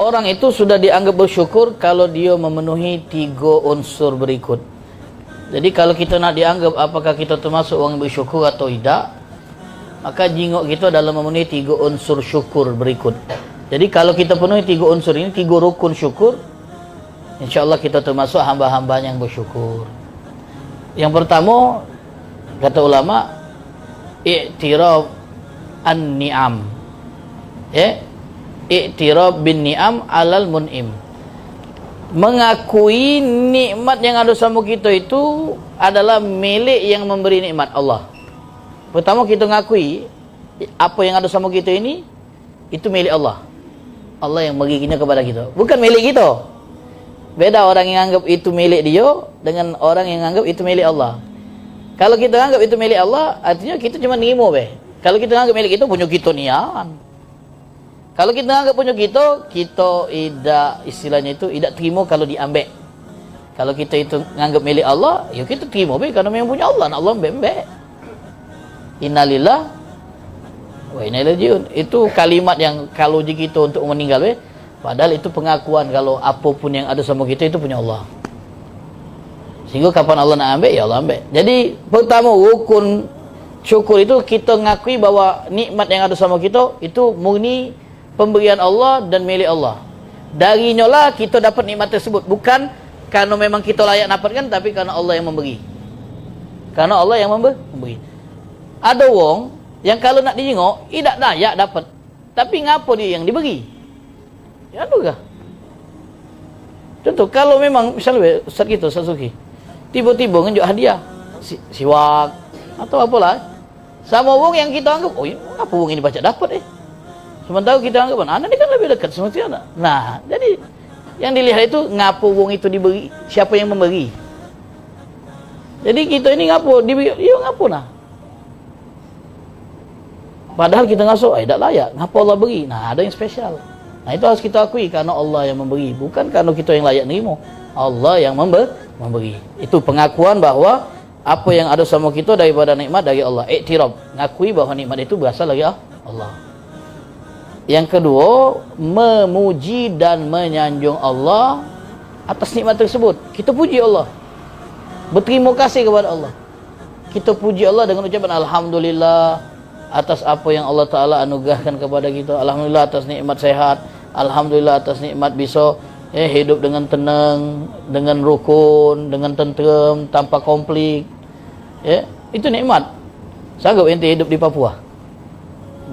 seorang itu sudah dianggap bersyukur kalau dia memenuhi 3 unsur berikut. Jadi kalau kita nak dianggap apakah kita termasuk orang bersyukur atau tidak, maka jingok kita dalam memenuhi 3 unsur syukur berikut. Jadi kalau kita penuhi 3 unsur ini, 3 rukun syukur, insyaAllah kita termasuk hamba-hamba yang bersyukur. Yang pertama, kata ulama, i'tiraf an-ni'am. I'tiraf bin ni'am alal mun'im. Mengakui nikmat yang ada sama kita itu adalah milik yang memberi nikmat, Allah. Pertama kita mengakui apa yang ada sama kita ini itu milik Allah. Allah yang berinya kepada kita, bukan milik kita. Beda orang yang anggap itu milik dia dengan orang yang anggap itu milik Allah. Kalau kita anggap itu milik Allah, artinya kita cuma nerima be. Kalau kita anggap milik kita, punya kita nian. Kalau kita anggap punya kita tidak, istilahnya itu tidak terima kalau diambil. Kalau kita itu anggap milik Allah, ya kita terima be karena memang punya Allah, Allah ambil. Innalillah wa inna ilaihi raji'un. Itu kalimat yang kalau kita untuk meninggal be, padahal itu pengakuan kalau apapun yang ada sama kita itu punya Allah. Sehingga kapan Allah nak ambil, ya Allah ambil. Jadi pertama rukun syukur itu kita ngakui bahwa nikmat yang ada sama kita itu murni pemberian Allah dan milik Allah. Darinya lah kita dapat nikmat tersebut, bukan karena memang kita layak dapatkan, tapi karena Allah yang memberi. Karena Allah yang memberi. Ada wong yang kalau nak dijengok tidak layak dapat, tapi ngapa dia yang diberi? Ya adukah? Contoh kalau memang misalnya Ustaz kita Sasuki tiba-tiba ngunjuk hadiah siwak atau apalah sama wong yang kita anggap, oh ya, ngapa wong ini baca dapat sementara kita anggap anak ini kan lebih dekat sama si anak. Nah, jadi yang dilihat itu ngapa wong itu diberi, siapa yang memberi. Jadi kita ini ngapa diberi, ya ngapa nah. Padahal kita ngasuh, tidak layak, ngapa Allah beri. Nah, ada yang spesial. Nah, itu harus kita akui karena Allah yang memberi, bukan karena kita yang layak nerima. Allah yang memberi. Itu pengakuan bahwa apa yang ada sama kita daripada nikmat dari Allah. Iktiraf, ngakui bahwa nikmat itu berasal dari Allah. Yang kedua, memuji dan menyanjung Allah atas nikmat tersebut. Kita puji Allah, berterima kasih kepada Allah. Kita puji Allah dengan ucapan Alhamdulillah atas apa yang Allah Ta'ala anugerahkan kepada kita. Alhamdulillah atas nikmat sehat. Alhamdulillah atas nikmat bisa hidup dengan tenang, dengan rukun, dengan tenteram, tanpa konflik. Itu nikmat. Sanggup ente hidup di Papua,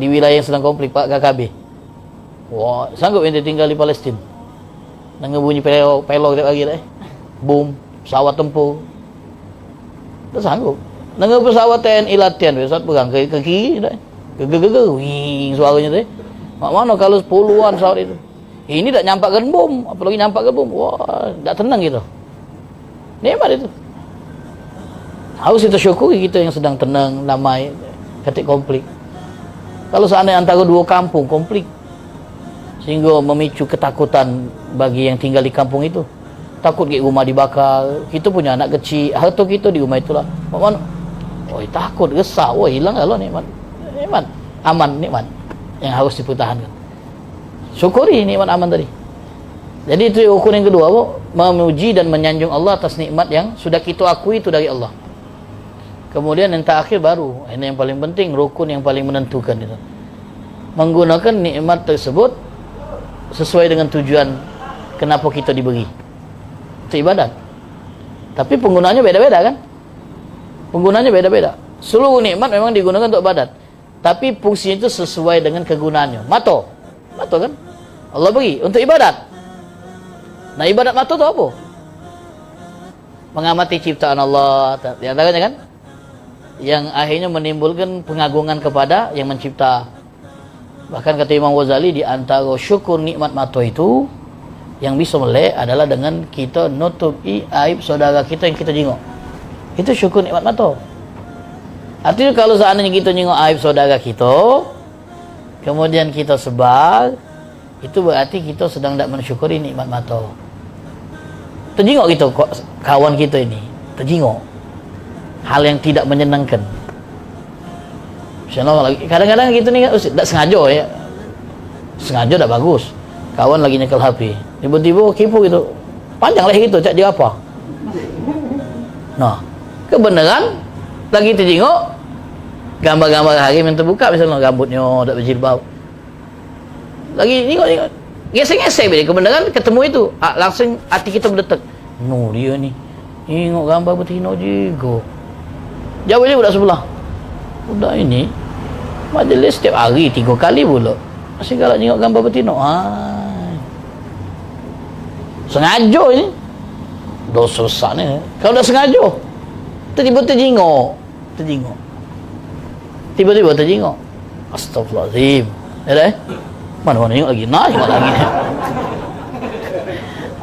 di wilayah yang sedang konflik, Pak KKB? Wah, sanggup ente tinggal di Palestina dengan bunyi pelok tiap pagi boom, pesawat tempur? Tak sanggup. Dengan pesawat TNI latihan, pesawat pegang ke kiri wing suaranya tu. Mak mana kalau puluhan pesawat itu. Ini tak nyampakkan bom, apalagi nyampakkan bom. Wah, tak tenang gitu. Nikmat itu. Harus kita syukuri kita yang sedang tenang, damai, ketik konflik. Kalau seandainya antara dua kampung konflik sehingga memicu ketakutan bagi yang tinggal di kampung itu, takut ke rumah dibakar, kita punya anak kecil, harta kita di rumah itulah. Mak mana? Oh, takut, resah, wah hilang kalau nikmat, aman, nikmat yang harus dipertahankan. Syukuri nikmat aman tadi. Jadi itu rukun yang kedua, memuji dan menyanjung Allah atas nikmat yang sudah kita akui itu dari Allah. Kemudian yang terakhir baru, ini yang paling penting, rukun yang paling menentukan itu, menggunakan nikmat tersebut sesuai dengan tujuan kenapa kita diberi. Itu ibadat. Tapi penggunaannya beda-beda kan? Penggunaannya beda-beda. Seluruh nikmat memang digunakan untuk ibadat, tapi fungsinya itu sesuai dengan kegunaannya. Mata kan? Allah beri untuk ibadat. Nah, ibadat mata itu apa? Mengamati ciptaan Allah, di antaranya kan? Yang akhirnya menimbulkan pengagungan kepada yang mencipta. Bahkan kata Imam Ghazali, di antara syukur nikmat mata itu yang bisa melek adalah dengan kita nutupi aib saudara kita yang kita jengok. Itu syukur nikmat mata. Artinya kalau seandainya kita jengok aib saudara kita, kemudian kita sebar, itu berarti kita sedang tidak mensyukuri nikmat mata. Terjengok kita kawan kita ini, terjengok hal yang tidak menyenangkan. Kadang-kadang gitu nih, tak sengaja ya, sengaja tak bagus, kawan lagi nyekel HP, tiba-tiba kipu gitu, panjang leher gitu, cak dia apa? Nah, kebenaran lagi terjengok gambar-gambar harim yang terbuka, misalnya rambutnya tak berjilbab, lagi tengok gesek-gesek bila kebenaran ketemu itu, langsung hati kita berdetak, no dia ni tengok gambar betina juga. Jawab je budak sebelah, budak ini majlis setiap hari 3 kali pula masih galak tengok gambar betina. Sengaja ini dosa besar ni. Kalau dah sengaja tiba-tiba terjengok, astagfirullahaladzim, ya mana tengok lagi, nak tengok lagi.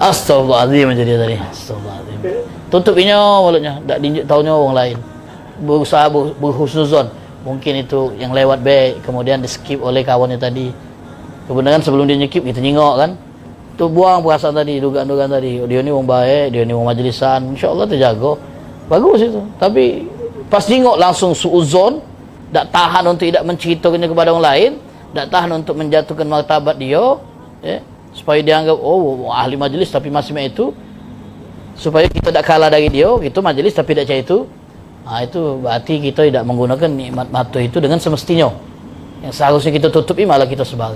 Astagfirullahaladzim macam dia tadi, astagfirullahaladzim. Tutup inya mulutnya, tak diinjek tahunya orang lain, berusaha berhusnuzon, mungkin itu yang lewat baik, kemudian di skip oleh kawannya tadi. Kebenaran sebelum dia nyekip kita nyengok kan, tu buang perasaan tadi, dugaan-dugaan tadi, dia ni orang baik, dia ni orang majlisan, insyaAllah terjaga, bagus itu. Tapi pas nyengok langsung suuzon, tak tahan untuk tidak menceritakannya kepada orang lain, tak tahan untuk menjatuhkan martabat dia, ya, supaya dia anggap oh ahli majlis tapi masih macam itu, supaya kita tak kalah dari dia, gitu majlis tapi tak macam itu. Itu berarti kita tidak menggunakan nikmat mata itu dengan semestinya. Yang seharusnya kita tutupi malah kita sebar.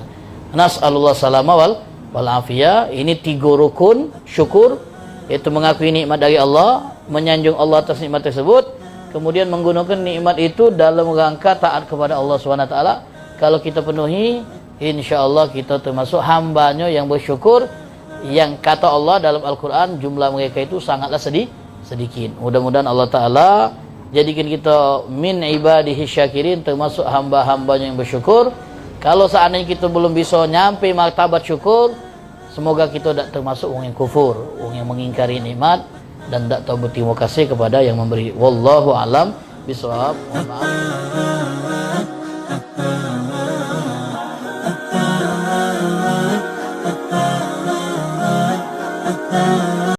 Nas'alullah salama wal afiyah. Ini 3 rukun syukur, iaitu mengakui nikmat dari Allah, menyanjung Allah atas nikmat tersebut, kemudian menggunakan nikmat itu dalam rangka taat kepada Allah SWT. Kalau kita penuhi, insya-Allah kita termasuk hambanya yang bersyukur, yang kata Allah dalam Al-Quran jumlah mereka itu sangatlah sedikit. Mudah-mudahan Allah Ta'ala jadikan kita min ibadihi syakirin, termasuk hamba-hambanya yang bersyukur. Kalau seandainya kita belum bisa nyampe martabat syukur, semoga kita tak termasuk orang yang kufur, orang yang mengingkari nikmat dan tak tahu berterima kasih kepada yang memberi. Wallahu alam bisawab.